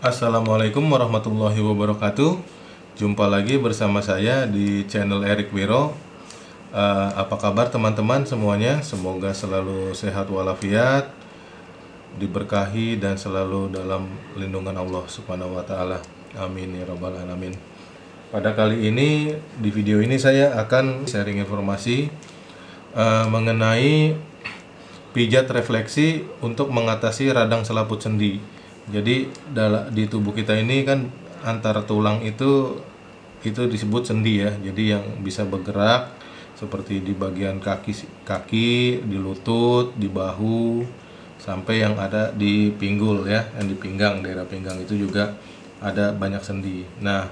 Assalamualaikum warahmatullahi wabarakatuh. Jumpa lagi bersama saya di channel Erik Wiro. Apa kabar teman-teman semuanya? Semoga selalu sehat walafiat, diberkahi dan selalu dalam lindungan Allah Subhanahu wa taala. Amin ya rabbal alamin. Pada kali ini di video ini saya akan sharing informasi mengenai pijat refleksi untuk mengatasi radang selaput sendi. Jadi di tubuh kita ini kan antara tulang itu disebut sendi ya. Jadi yang bisa bergerak seperti di bagian kaki, di lutut, di bahu, sampai yang ada di pinggul ya, yang di pinggang, daerah pinggang itu juga ada banyak sendi. Nah,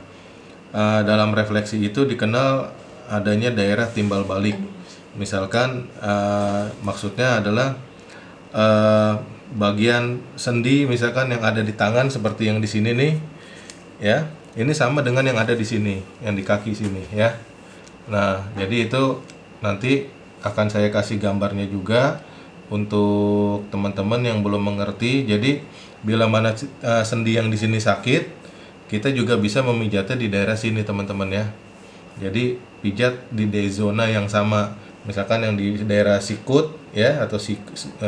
dalam refleksi itu dikenal adanya daerah timbal balik. Misalkan maksudnya adalah bagian sendi misalkan yang ada di tangan seperti yang di sini nih ya, ini sama dengan yang ada di sini, yang di kaki sini ya. Nah, jadi itu nanti akan saya kasih gambarnya juga untuk teman-teman yang belum mengerti. Jadi bila mana sendi yang di sini sakit, kita juga bisa memijatnya di daerah sini teman-teman ya. Jadi pijat di zona yang sama. Misalkan yang di daerah sikut ya atau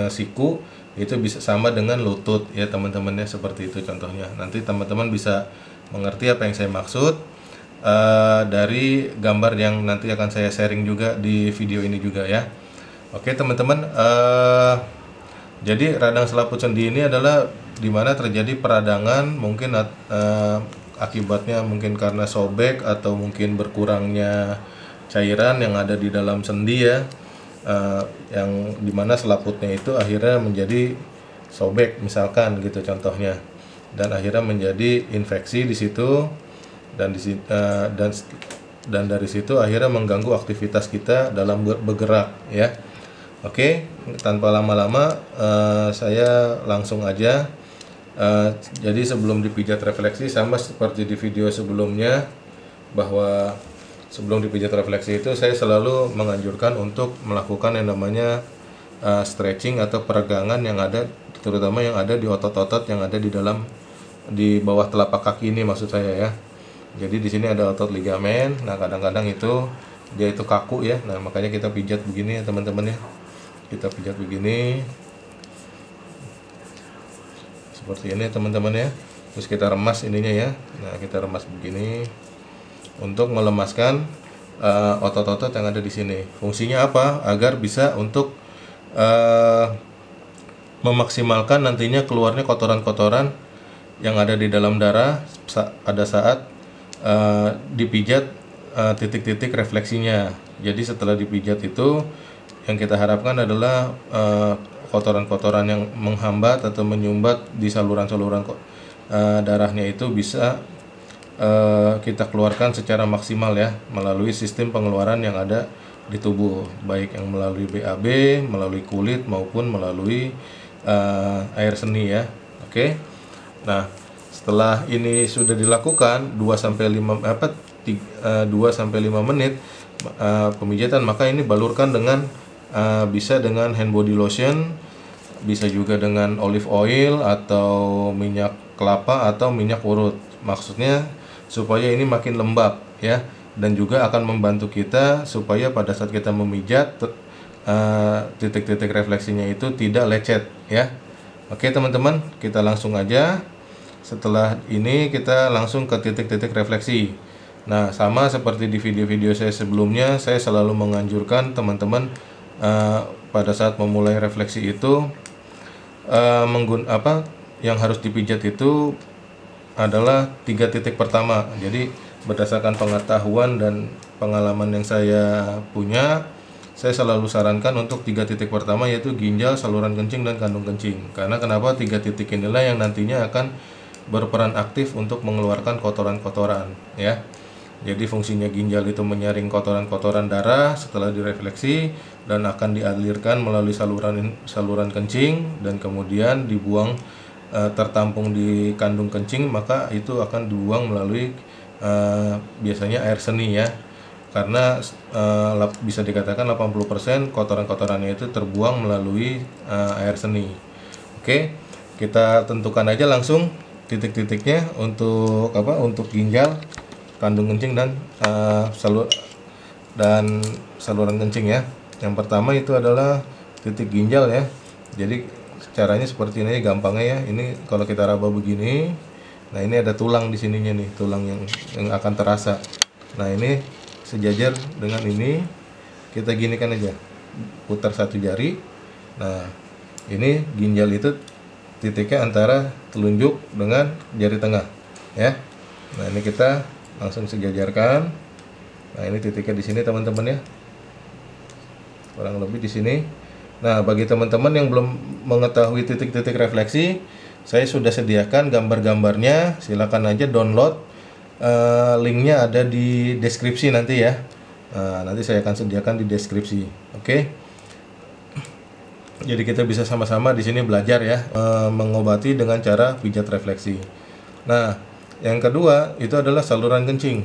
siku itu bisa sama dengan lutut ya teman-teman ya, seperti itu contohnya. Nanti teman-teman bisa mengerti apa yang saya maksud dari gambar yang nanti akan saya sharing juga di video ini juga ya. Oke teman-teman, jadi radang selaput sendi ini adalah dimana terjadi peradangan, mungkin akibatnya mungkin karena sobek atau mungkin berkurangnya cairan yang ada di dalam sendi ya, yang dimana selaputnya itu akhirnya menjadi sobek misalkan gitu contohnya, dan akhirnya menjadi infeksi di situ dan dari situ akhirnya mengganggu aktivitas kita dalam bergerak ya. Oke, tanpa lama-lama saya langsung aja. Jadi sebelum dipijat refleksi sama seperti di video sebelumnya, bahwa sebelum dipijat refleksi itu saya selalu menganjurkan untuk melakukan yang namanya stretching atau peregangan yang ada, terutama yang ada di otot-otot yang ada di bawah telapak kaki ini maksud saya ya. Jadi di sini ada otot ligamen. Nah, kadang-kadang itu dia itu kaku ya. Nah, makanya kita pijat begini ya teman-teman ya. Kita pijat begini. Seperti ini teman-teman ya. Terus kita remas ininya ya. Nah, kita remas begini untuk melemaskan otot-otot yang ada di sini. Fungsinya apa? Agar bisa untuk memaksimalkan nantinya keluarnya kotoran-kotoran yang ada di dalam darah pada saat dipijat titik-titik refleksinya. Jadi setelah dipijat itu yang kita harapkan adalah kotoran-kotoran yang menghambat atau menyumbat di saluran-saluran darahnya itu bisa kita keluarkan secara maksimal ya, melalui sistem pengeluaran yang ada di tubuh, baik yang melalui BAB, melalui kulit maupun melalui air seni ya. Oke. Nah, setelah ini sudah dilakukan 2 sampai 5 menit pemijatan, maka ini balurkan dengan bisa dengan hand body lotion, bisa juga dengan olive oil atau minyak kelapa atau minyak urut. Maksudnya supaya ini makin lembab ya, dan juga akan membantu kita supaya pada saat kita memijat titik-titik refleksinya itu tidak lecet ya. Oke teman-teman, kita langsung aja. Setelah ini kita langsung ke titik-titik refleksi. Nah, sama seperti di video-video saya sebelumnya, saya selalu menganjurkan teman-teman pada saat memulai refleksi itu yang harus dipijat itu adalah 3 titik pertama. Jadi berdasarkan pengetahuan dan pengalaman yang saya punya, saya selalu sarankan untuk 3 titik pertama, yaitu ginjal, saluran kencing, dan kandung kencing. Karena kenapa? 3 titik inilah yang nantinya akan berperan aktif untuk mengeluarkan kotoran-kotoran ya. Jadi fungsinya ginjal itu menyaring kotoran-kotoran darah setelah direfleksi dan akan dialirkan melalui saluran kencing dan kemudian dibuang, tertampung di kandung kencing, maka itu akan dibuang melalui biasanya air seni ya. Karena bisa dikatakan 80% kotoran-kotorannya itu terbuang melalui air seni. Oke, kita tentukan aja langsung titik-titiknya untuk apa? Untuk ginjal, kandung kencing dan saluran kencing ya. Yang pertama itu adalah titik ginjal ya. Jadi caranya seperti ini gampangnya ya. Ini kalau kita raba begini, nah ini ada tulang di sininya nih, tulang yang akan terasa. Nah ini sejajar dengan ini, kita ginikan aja, putar satu jari. Nah ini ginjal itu titiknya antara telunjuk dengan jari tengah ya. Nah ini kita langsung sejajarkan. Nah ini titiknya di sini teman-teman ya, kurang lebih di sini. Nah bagi teman-teman yang belum mengetahui titik-titik refleksi, saya sudah sediakan gambar-gambarnya. Silakan aja download, linknya ada di deskripsi nanti ya. Nah, nanti saya akan sediakan di deskripsi. Oke. Jadi kita bisa sama-sama di sini belajar ya, mengobati dengan cara pijat refleksi. Nah, yang kedua itu adalah saluran kencing.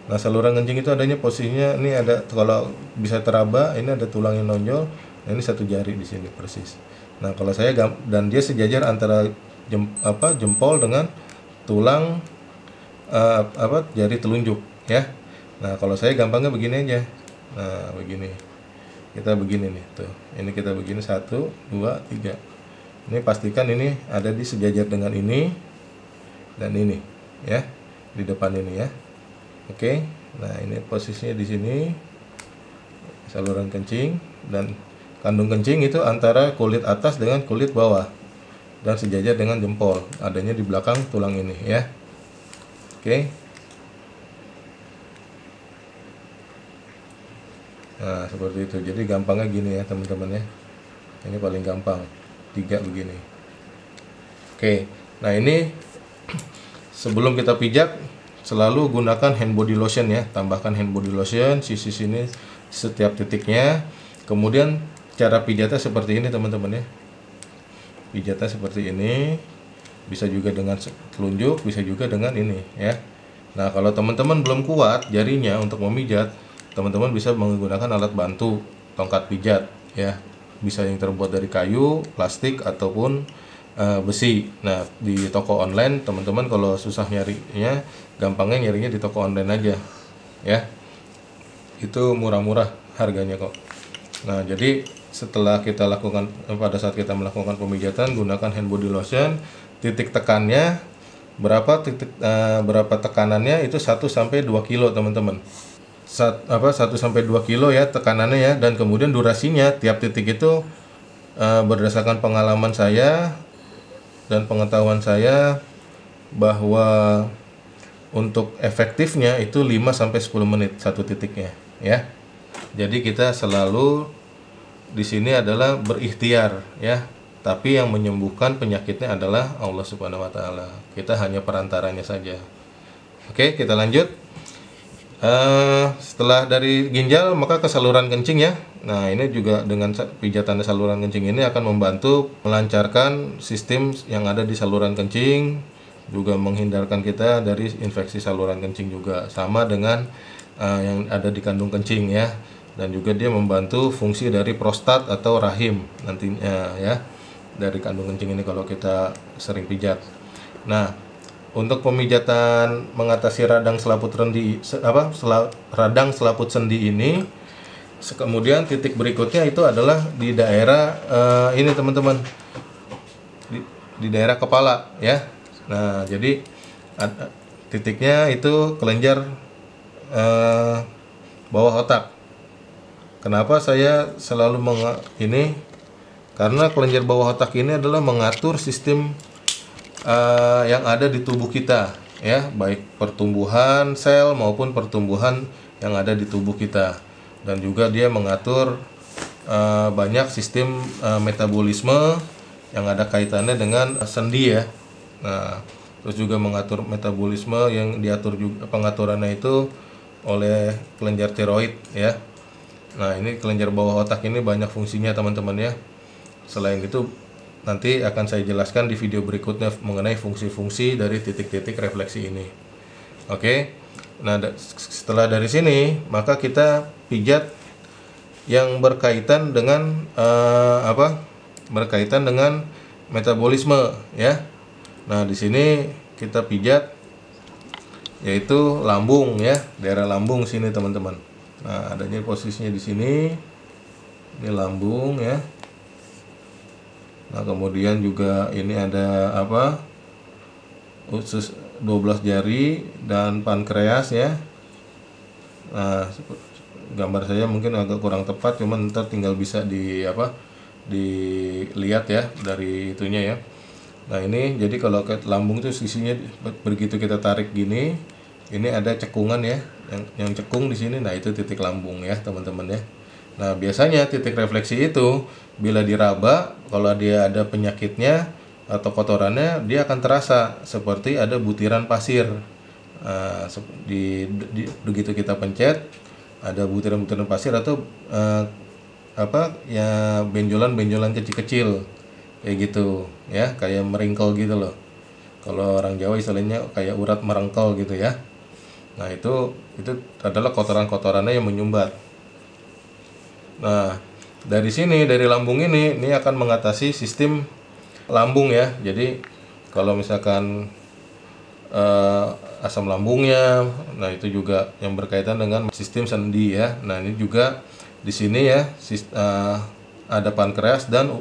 Nah, saluran kencing itu adanya posisinya ini ada, kalau bisa teraba, ini ada tulang yang nonjol. Nah, ini satu jari di sini persis. Nah, kalau saya dan dia sejajar antara jempol dengan tulang jari telunjuk ya. Nah, kalau saya gampangnya begini aja. Nah, begini. Kita begini nih tuh, ini kita begini 1, 2, 3. Ini pastikan ini ada di sejajar dengan ini dan ini ya, di depan ini ya. Oke, nah ini posisinya di sini saluran kencing, dan kandung kencing itu antara kulit atas dengan kulit bawah dan sejajar dengan jempol, adanya di belakang tulang ini ya. Oke. Nah seperti itu. Jadi gampangnya gini ya teman-teman ya. Ini paling gampang, 3 begini. Oke. Nah ini sebelum kita pijat selalu gunakan hand body lotion ya. Tambahkan hand body lotion sisi sini setiap titiknya. Kemudian cara pijatnya seperti ini teman-teman ya. Pijatnya seperti ini. Bisa juga dengan telunjuk, bisa juga dengan ini ya. Nah kalau teman-teman belum kuat jarinya untuk memijat, teman-teman bisa menggunakan alat bantu, tongkat pijat ya. Bisa yang terbuat dari kayu, plastik ataupun besi. Nah di toko online teman-teman kalau susah nyarinya, gampangnya nyarinya di toko online aja ya. Itu murah-murah harganya kok. Nah jadi setelah kita lakukan, pada saat kita melakukan pemijatan, gunakan hand body lotion. Titik tekannya berapa tekanannya itu 1 sampai 2 kilo teman-teman. 1 sampai 2 kilo ya tekanannya ya. Dan kemudian durasinya tiap titik itu berdasarkan pengalaman saya dan pengetahuan saya, bahwa untuk efektifnya itu 5 sampai 10 menit satu titiknya ya. Jadi kita selalu di sini adalah berikhtiar ya. Tapi yang menyembuhkan penyakitnya adalah Allah Subhanahu wa taala. Kita hanya perantaranya saja. Oke, kita lanjut. Setelah dari ginjal maka ke saluran kencing ya. Nah ini juga dengan pijatan saluran kencing ini akan membantu melancarkan sistem yang ada di saluran kencing, juga menghindarkan kita dari infeksi saluran kencing juga, sama dengan yang ada di kandung kencing ya. Dan juga dia membantu fungsi dari prostat atau rahim nantinya ya, dari kandung kencing ini kalau kita sering pijat. Nah untuk pemijatan mengatasi radang selaput sendi ini, kemudian titik berikutnya itu adalah di daerah ini teman-teman, di daerah kepala ya. Nah jadi titiknya itu kelenjar bawah otak. Kenapa saya selalu ini? Karena kelenjar bawah otak ini adalah mengatur sistem yang ada di tubuh kita ya, baik pertumbuhan sel maupun pertumbuhan yang ada di tubuh kita. Dan juga dia mengatur banyak sistem metabolisme yang ada kaitannya dengan sendi ya. Nah terus juga mengatur metabolisme yang diatur juga, pengaturannya itu oleh kelenjar tiroid ya. Nah ini kelenjar bawah otak ini banyak fungsinya teman-teman ya. Selain itu nanti akan saya jelaskan di video berikutnya mengenai fungsi-fungsi dari titik-titik refleksi ini. Oke. Nah setelah dari sini maka kita pijat yang berkaitan dengan berkaitan dengan metabolisme ya. Nah, di sini kita pijat yaitu lambung ya, daerah lambung sini teman-teman. Nah, adanya posisinya di sini. Ini lambung ya. Nah, kemudian juga ini ada apa? Usus 12 jari dan pankreas ya. Nah, gambar saya mungkin agak kurang tepat, cuman ntar tinggal bisa dilihat ya dari itunya ya. Nah, ini jadi kalau ke lambung itu sisinya begitu kita tarik gini, ini ada cekungan ya, yang cekung di sini. Nah, itu titik lambung ya teman-teman ya. Nah, biasanya titik refleksi itu bila diraba, kalau dia ada penyakitnya atau kotorannya, dia akan terasa seperti ada butiran pasir. Nah, begitu kita pencet, ada butiran-butiran pasir atau ya benjolan-benjolan kecil-kecil kayak gitu ya, kayak meringkel gitu loh. Kalau orang Jawa istilahnya kayak urat merengkel gitu ya. Nah, itu adalah kotoran-kotorannya yang menyumbat. Nah, dari sini, dari lambung ini akan mengatasi sistem lambung ya. Jadi kalau misalkan asam lambungnya, nah itu juga yang berkaitan dengan sistem sendi ya. Nah, ini juga di sini ya ada pankreas dan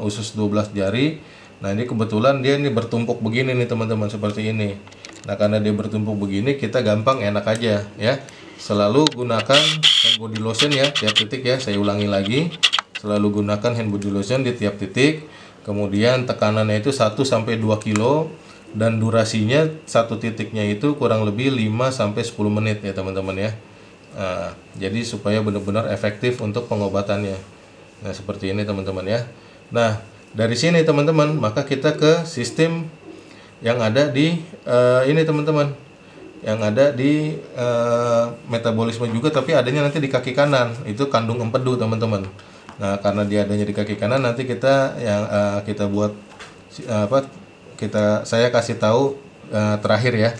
usus 12 jari. Nah, ini kebetulan dia ini bertumpuk begini nih teman-teman, seperti ini. Nah, karena dia bertumpuk begini, kita gampang enak aja ya. Selalu gunakan hand body lotion ya tiap titik ya. Saya ulangi lagi. Selalu gunakan hand body lotion di tiap titik. Kemudian tekanannya itu 1 sampai 2 kilo dan durasinya satu titiknya itu kurang lebih 5 sampai 10 menit ya teman-teman ya. Nah, jadi supaya benar-benar efektif untuk pengobatannya. Nah, seperti ini teman-teman ya. Nah, dari sini teman-teman, maka kita ke sistem yang ada di ini teman-teman, yang ada di metabolisme juga, tapi adanya nanti di kaki kanan, itu kandung empedu teman-teman. Nah, karena dia adanya di kaki kanan, nanti kita yang kita buat saya kasih tahu terakhir ya.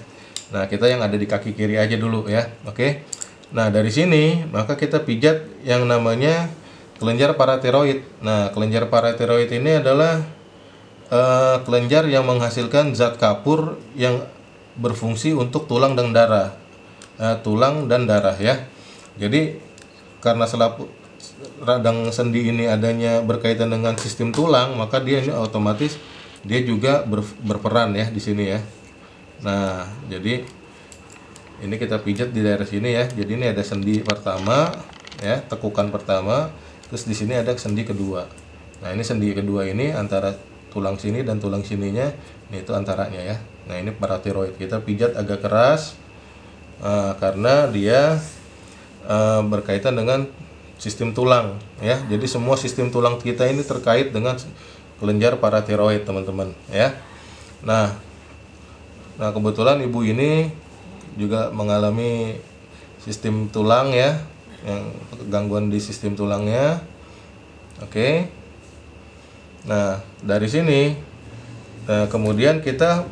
Nah, kita yang ada di kaki kiri aja dulu ya. Oke. Nah, dari sini maka kita pijat yang namanya kelenjar paratiroid. Nah, kelenjar paratiroid ini adalah kelenjar yang menghasilkan zat kapur yang berfungsi untuk tulang dan darah. Tulang dan darah ya. Jadi karena radang sendi ini adanya berkaitan dengan sistem tulang, maka dia ini otomatis dia juga berperan ya di sini ya. Nah, jadi ini kita pijat di daerah sini ya. Jadi ini ada sendi pertama ya, tekukan pertama, terus di sini ada sendi kedua. Nah, ini sendi kedua ini antara tulang sini dan tulang sininya, ini itu antaranya ya. Nah, ini paratiroid. Kita pijat agak keras karena dia berkaitan dengan sistem tulang ya. Jadi semua sistem tulang kita ini terkait dengan kelenjar paratiroid teman-teman ya. Nah, kebetulan ibu ini juga mengalami sistem tulang ya, yang gangguan di sistem tulangnya. Oke. Nah, dari sini kemudian kita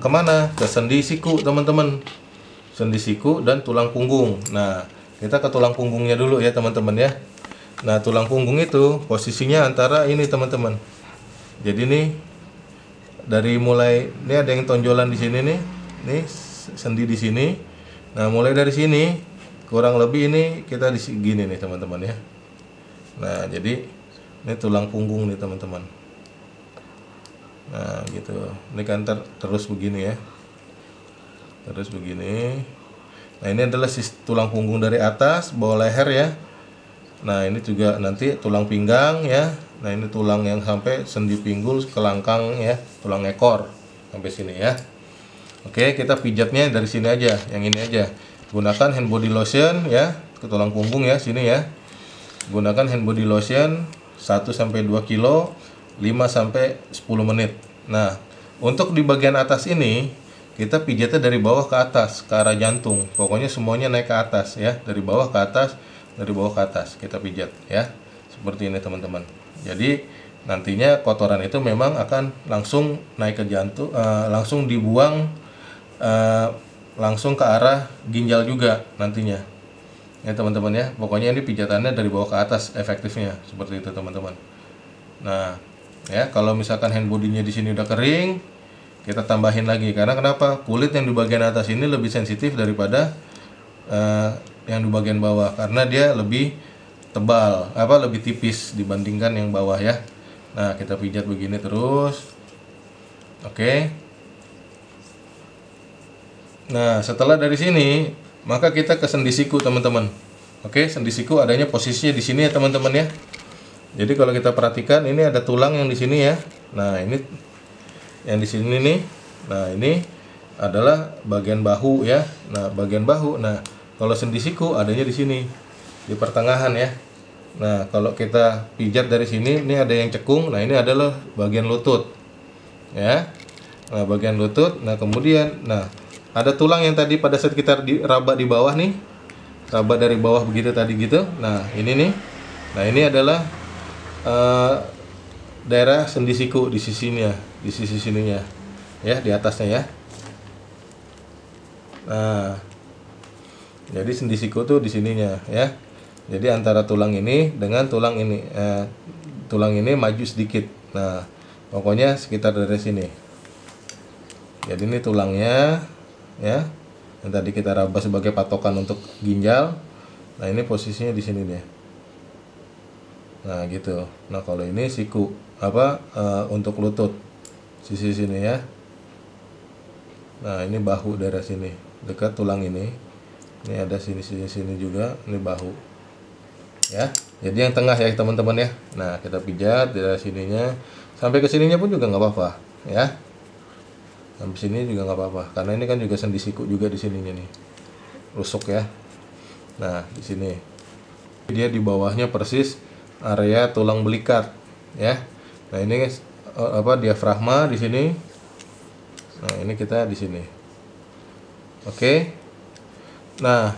kemana? Ke sendi siku teman-teman, sendi siku dan tulang punggung. Nah, kita ke tulang punggungnya dulu ya teman-teman ya. Nah, tulang punggung itu posisinya antara ini teman-teman. Jadi nih dari mulai ini ada yang tonjolan di sini nih sendi di sini. Nah, mulai dari sini kurang lebih ini kita di gini nih teman-teman ya. Nah, jadi ini tulang punggung nih teman-teman. Nah, gitu. Ini kan terus begini ya. Terus begini. Nah, ini adalah tulang punggung dari atas, bawah leher ya. Nah, ini juga nanti tulang pinggang ya. Nah, ini tulang yang sampai sendi pinggul ke langkang ya, tulang ekor sampai sini ya. Oke, kita pijatnya dari sini aja, yang ini aja. Gunakan hand body lotion ya, ke tulang punggung ya, sini ya. Gunakan hand body lotion 1 sampai 2 kilo, 5 sampai 10 menit. Nah, untuk di bagian atas ini kita pijatnya dari bawah ke atas, ke arah jantung. Pokoknya semuanya naik ke atas ya, dari bawah ke atas, dari bawah ke atas kita pijat ya. Seperti ini teman-teman. Jadi nantinya kotoran itu memang akan langsung naik ke jantung, langsung dibuang langsung ke arah ginjal juga nantinya. Ya teman-teman ya. Pokoknya ini pijatannya dari bawah ke atas efektifnya, seperti itu teman-teman. Nah, ya kalau misalkan hand body-nya di sini udah kering, kita tambahin lagi. Karena kenapa? Kulit yang di bagian atas ini lebih sensitif daripada yang di bagian bawah, karena dia lebih tebal, lebih tipis dibandingkan yang bawah ya. Nah, kita pijat begini terus. Oke. Nah, setelah dari sini, maka kita ke sendi siku, teman-teman. Oke, sendi siku adanya posisinya di sini ya, teman-teman ya. Jadi kalau kita perhatikan, ini ada tulang yang di sini ya. Nah, ini yang di sini nih. Nah, ini adalah bagian bahu ya. Nah, bagian bahu. Nah, kalau sendi siku adanya di sini, di pertengahan ya. Nah, kalau kita pijat dari sini, ini ada yang cekung. Nah, ini adalah bagian lutut. Ya. Nah, bagian lutut. Nah, kemudian ada tulang yang tadi pada saat kita raba di bawah nih. Raba dari bawah begitu tadi gitu. Nah, ini nih. Nah, ini adalah daerah sendi siku di sisinya, di sisi sininya. Ya, di atasnya ya. Nah, jadi sendi siku tuh di sininya ya. Jadi antara tulang ini dengan tulang ini, tulang ini maju sedikit. Nah, pokoknya sekitar dari sini. Jadi ini tulangnya ya, yang tadi kita raba sebagai patokan untuk ginjal. Nah, ini posisinya di sini deh. Nah, gitu. Nah, kalau ini siku untuk lutut sisi sini ya. Nah, ini bahu daerah sini, dekat tulang ini. Ini ada sini juga, ini bahu. Ya. Jadi yang tengah ya, teman-teman ya. Nah, kita pijat dari sininya sampai ke sininya pun juga nggak apa-apa, ya. Sampai sini juga nggak apa-apa, karena ini kan juga sendi siku juga di sininya nih. Rusuk ya. Nah, di sini. Dia di bawahnya persis area tulang belikat, ya. Nah, ini diafragma di sini. Nah, ini kita di sini. Oke. Nah,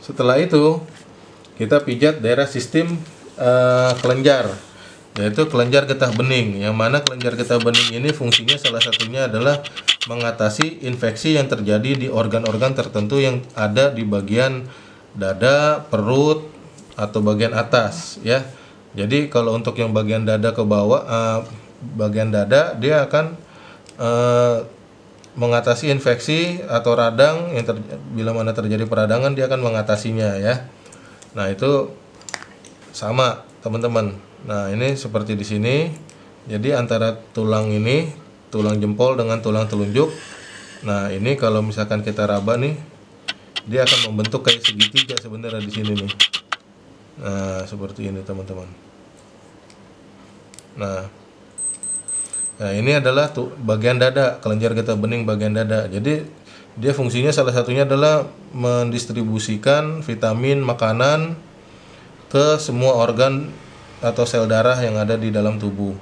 setelah itu kita pijat daerah sistem kelenjar, yaitu kelenjar getah bening. Yang mana kelenjar getah bening ini fungsinya salah satunya adalah mengatasi infeksi yang terjadi di organ-organ tertentu yang ada di bagian dada, perut, atau bagian atas ya. Jadi kalau untuk yang bagian dada ke bawah, bagian dada dia akan mengatasi infeksi atau radang yang bila mana terjadi peradangan, dia akan mengatasinya ya. Nah, itu sama teman-teman. Nah, ini seperti di sini. Jadi antara tulang ini, tulang jempol dengan tulang telunjuk. Nah, ini kalau misalkan kita raba nih, dia akan membentuk kayak segitiga sebenarnya di sini nih. Nah, seperti ini teman-teman. Nah, ini adalah bagian dada, kelenjar getah bening bagian dada. Jadi dia fungsinya salah satunya adalah mendistribusikan vitamin, makanan ke semua organ atau sel darah yang ada di dalam tubuh.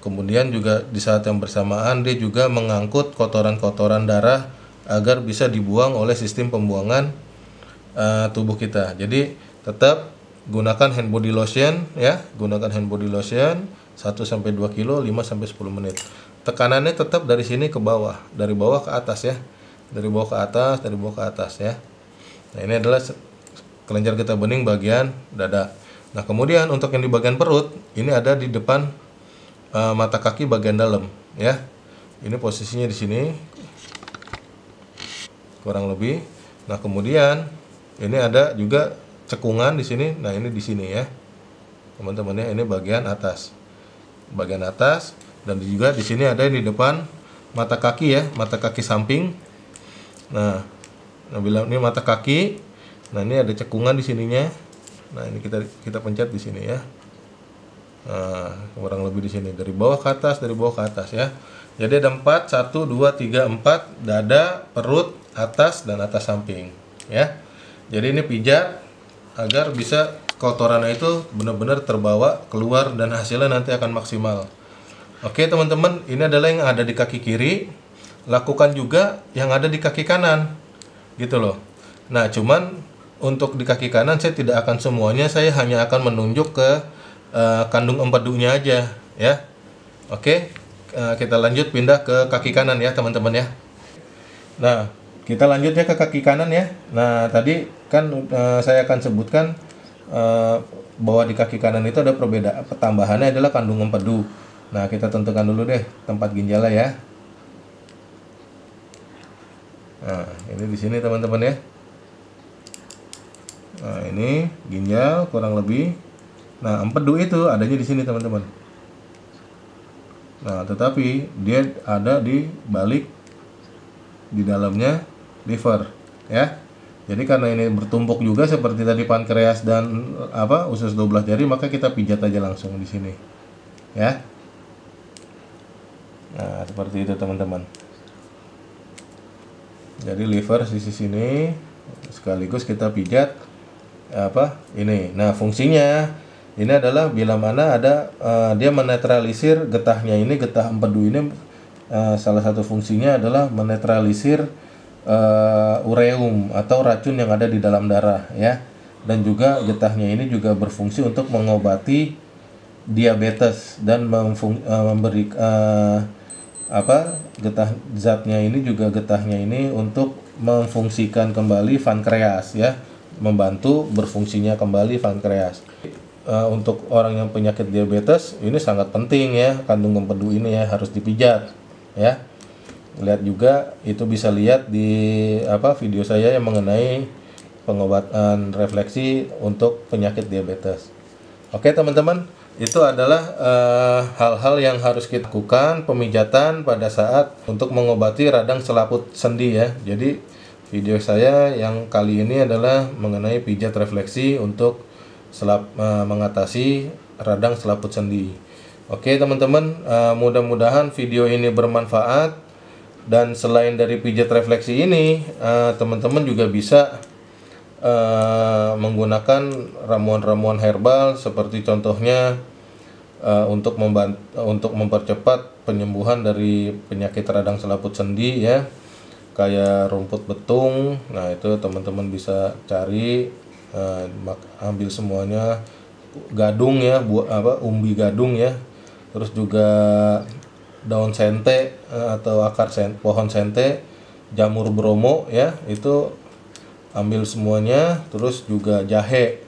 Kemudian juga di saat yang bersamaan dia juga mengangkut kotoran-kotoran darah agar bisa dibuang oleh sistem pembuangan tubuh kita. Jadi tetap gunakan hand body lotion ya, gunakan hand body lotion 1-2 kilo 5-10 menit. Tekanannya tetap dari sini ke bawah, dari bawah ke atas ya. Dari bawah ke atas, dari bawah ke atas ya. Nah, ini adalah kelenjar getah bening bagian dada. Nah, kemudian untuk yang di bagian perut, ini ada di depan mata kaki bagian dalam ya. Ini posisinya di sini. Kurang lebih. Nah, kemudian ini ada juga cekungan di sini. Nah, ini di sini ya. Teman-teman ya, ini bagian atas. Bagian atas, dan juga di sini ada di depan mata kaki ya, mata kaki samping. Nah, bila ini mata kaki, nah ini ada cekungan di sininya. Nah, ini kita pencet di sini ya. Nah, kurang lebih di sini dari bawah ke atas, dari bawah ke atas ya. Jadi ada 4, 1, 2, 3, 4 dada, perut, atas dan atas samping ya. Jadi ini pijat agar bisa kotorannya itu benar-benar terbawa keluar dan hasilnya nanti akan maksimal. Oke teman-teman, ini adalah yang ada di kaki kiri. Lakukan juga yang ada di kaki kanan, gitu loh. Nah, cuman untuk di kaki kanan saya tidak akan semuanya, saya hanya akan menunjuk ke kandung empedunya aja ya. Oke, kita lanjut pindah ke kaki kanan ya teman-teman ya. Nah, kita lanjutnya ke kaki kanan ya. Nah, tadi kan saya akan sebutkan bahwa di kaki kanan itu ada perbedaan, tambahannya adalah kandung empedu. Nah, kita tentukan dulu deh tempat ginjalnya ya. Nah, ini di sini teman-teman ya. Nah, ini ginjal kurang lebih. Nah, empedu itu adanya di sini teman-teman. Nah, tetapi dia ada di balik, di dalamnya liver ya. Jadi karena ini bertumpuk juga seperti tadi pankreas dan usus 12 jari, maka kita pijat aja langsung di sini ya. Nah, seperti itu teman-teman. Jadi liver sisi sini sekaligus kita pijat ini. Nah, fungsinya ini adalah bila mana ada dia menetralisir getahnya ini, getah empedu ini salah satu fungsinya adalah menetralisir ureum atau racun yang ada di dalam darah ya. Dan juga getahnya ini juga berfungsi untuk mengobati diabetes dan memberi getah zatnya ini juga getahnya ini untuk memfungsikan kembali pankreas ya, membantu berfungsinya kembali pankreas. Untuk orang yang penyakit diabetes ini sangat penting ya, kandung empedu ini ya harus dipijat ya. Lihat juga, itu bisa lihat di video saya yang mengenai pengobatan refleksi untuk penyakit diabetes. Oke teman-teman, itu adalah hal-hal yang harus kita lakukan, pemijatan pada saat untuk mengobati radang selaput sendi ya. Jadi video saya yang kali ini adalah mengenai pijat refleksi untuk mengatasi radang selaput sendi. Oke teman-teman, mudah-mudahan video ini bermanfaat. Dan selain dari pijat refleksi ini, teman-teman juga bisa menggunakan ramuan-ramuan herbal seperti contohnya untuk mempercepat penyembuhan dari penyakit radang selaput sendi ya, kayak rumput betung. Nah, itu teman-teman bisa cari, ambil semuanya, gadung ya, umbi gadung ya, terus juga daun sente atau akar pohon sente, jamur bromo ya, itu ambil semuanya. Terus juga jahe,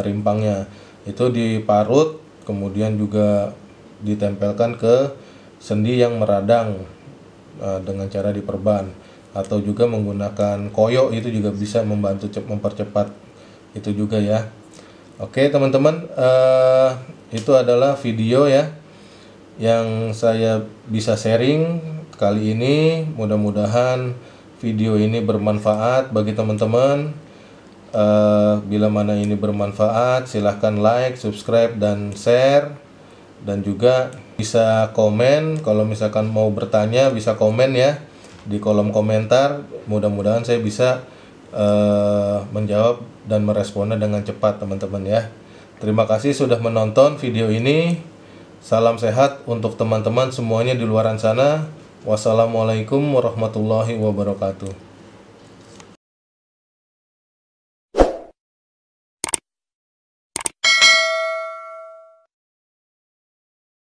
rimpangnya itu diparut, kemudian juga ditempelkan ke sendi yang meradang dengan cara diperban, atau juga menggunakan koyo, itu juga bisa membantu mempercepat itu juga ya. Oke teman-teman, itu adalah video ya yang saya bisa sharing kali ini. Mudah-mudahan video ini bermanfaat bagi teman-teman. Bila mana ini bermanfaat, silahkan like, subscribe, dan share. Dan juga bisa komen, kalau misalkan mau bertanya bisa komen ya di kolom komentar. Mudah-mudahan saya bisa menjawab dan meresponnya dengan cepat teman-teman ya. Terima kasih sudah menonton video ini. Salam sehat untuk teman-teman semuanya di luaran sana. Wassalamualaikum warahmatullahi wabarakatuh.